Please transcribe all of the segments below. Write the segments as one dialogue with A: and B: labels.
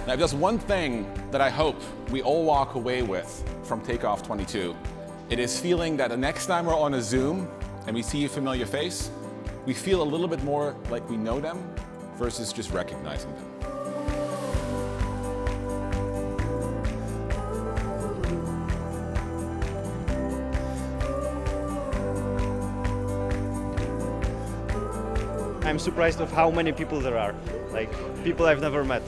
A: Now, if there's one thing that I hope we all walk away with from Takeoff22, it is feeling that the next time we're on a Zoom and we see a familiar face, we feel a little bit more like we know them versus just recognizing them.
B: I'm surprised of how many people there are, like people I've never met.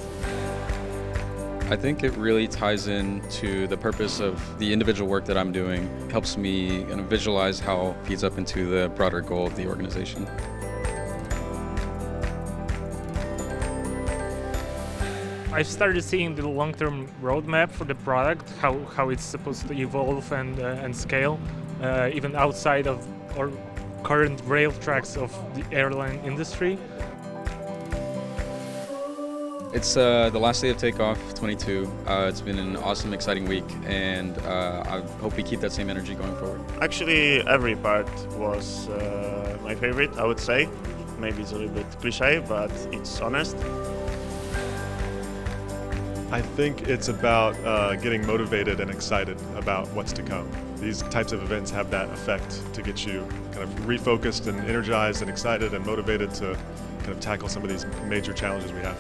C: I think it really ties in to the purpose of the individual work that I'm doing. It helps me visualize how it feeds up into the broader goal of the organization.
D: I've started seeing the long-term roadmap for the product, how it's supposed to evolve and scale, even outside of our current rail tracks of the airline industry.
C: It's the last day of Takeoff22. It's been an awesome, exciting week, and I hope we keep that same energy going forward.
E: Actually, every part was my favorite, I would say. Maybe it's a little bit cliche, but it's honest.
F: I think it's about getting motivated and excited about what's to come. These types of events have that effect to get you kind of refocused and energized and excited and motivated to kind of tackle some of these major challenges we have.